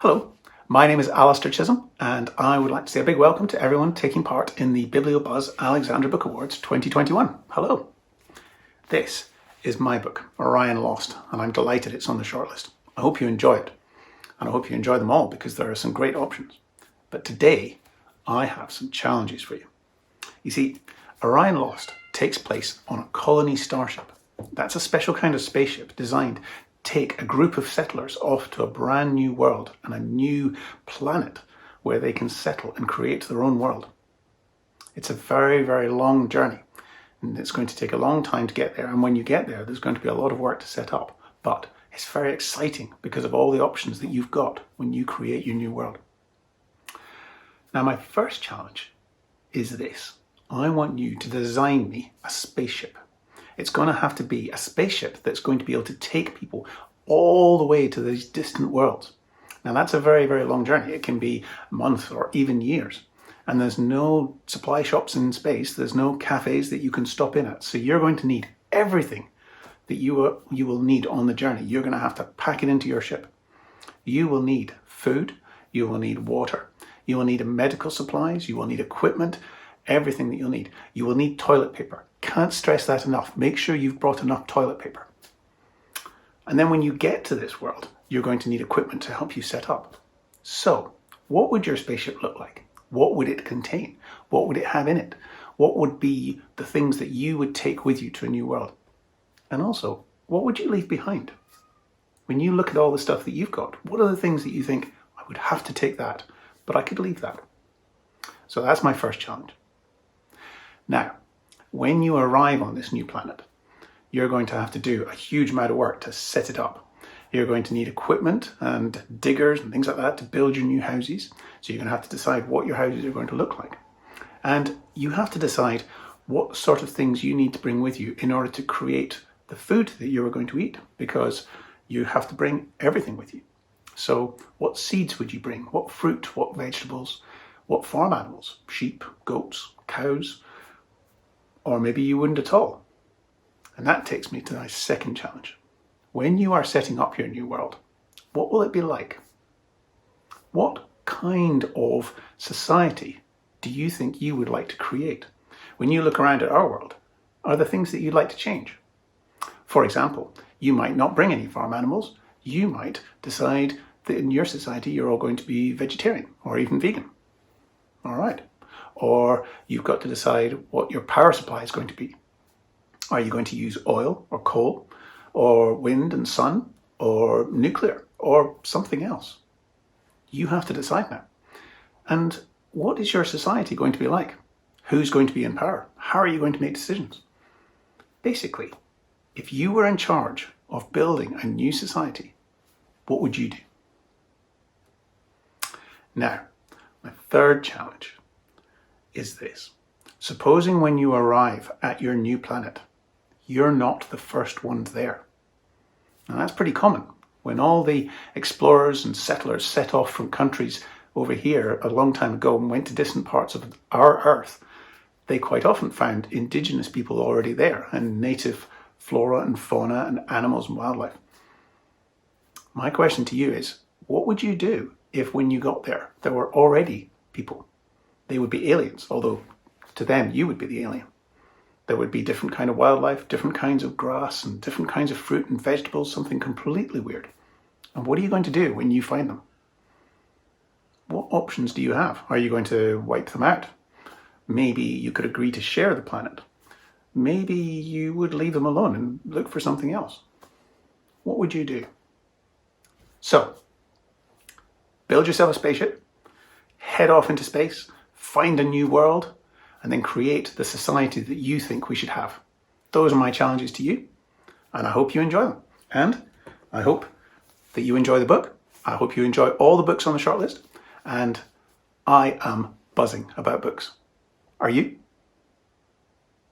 Hello, my name is Alastair Chisholm, and I would like to say a big welcome to everyone taking part in the Biblio-Buzz Alexandra Book Awards 2021. Hello. This is my book, Orion Lost, and I'm delighted it's on the shortlist. I hope you enjoy it, and I hope you enjoy them all because there are some great options. But today, I have some challenges for you. You see, Orion Lost takes place on a colony starship. That's a special kind of spaceship designed to take a group of settlers off to a brand new world and a new planet where they can settle and create their own world. It's a very, very long journey, and it's going to take a long time to get there. And when you get there, there's going to be a lot of work to set up. But it's very exciting because of all the options that you've got when you create your new world. Now, my first challenge is this. I want you to design me a spaceship. It's going to have to be a spaceship that's going to be able to take people all the way to these distant worlds. Now, that's a very, very long journey. It can be months or even years. And there's no supply shops in space. There's no cafes that you can stop in at. So you're going to need everything that you will need on the journey. You're going to have to pack it into your ship. You will need food. You will need water. You will need medical supplies. You will need equipment. Everything that you'll need. You will need toilet paper. Can't stress that enough. Make sure you've brought enough toilet paper. And then when you get to this world, you're going to need equipment to help you set up. So, what would your spaceship look like? What would it contain? What would it have in it? What would be the things that you would take with you to a new world? And also, what would you leave behind? When you look at all the stuff that you've got, what are the things that you think, I would have to take that, but I could leave that? So that's my first challenge. Now, when you arrive on this new planet, you're going to have to do a huge amount of work to set it up. You're going to need equipment and diggers and things like that to build your new houses. So you're going to have to decide what your houses are going to look like. And you have to decide what sort of things you need to bring with you in order to create the food that you are going to eat, because you have to bring everything with you. So what seeds would you bring? What fruit? What vegetables? What farm animals? Sheep, goats, cows? Or maybe you wouldn't at all. And that takes me to my second challenge. When you are setting up your new world, what will it be like? What kind of society do you think you would like to create? When you look around at our world, are there things that you'd like to change? For example, you might not bring any farm animals. You might decide that in your society you're all going to be vegetarian or even vegan. All right. Or you've got to decide what your power supply is going to be. Are you going to use oil or coal or wind and sun or nuclear or something else? You have to decide now. And what is your society going to be like? Who's going to be in power? How are you going to make decisions? Basically, if you were in charge of building a new society, what would you do? Now, my third challenge is this. Supposing when you arrive at your new planet, you're not the first ones there. Now that's pretty common. When all the explorers and settlers set off from countries over here a long time ago and went to distant parts of our Earth, they quite often found indigenous people already there and native flora and fauna and animals and wildlife. My question to you is, what would you do if when you got there, there were already people? They would be aliens, although to them you would be the alien. There would be different kind of wildlife, different kinds of grass and different kinds of fruit and vegetables, something completely weird. And what are you going to do when you find them? What options do you have? Are you going to wipe them out? Maybe you could agree to share the planet. Maybe you would leave them alone and look for something else. What would you do? So, build yourself a spaceship, head off into space, find a new world, and then create the society that you think we should have. Those are my challenges to you, and I hope you enjoy them. And I hope that you enjoy the book. I hope you enjoy all the books on the shortlist, and I am buzzing about books. Are you?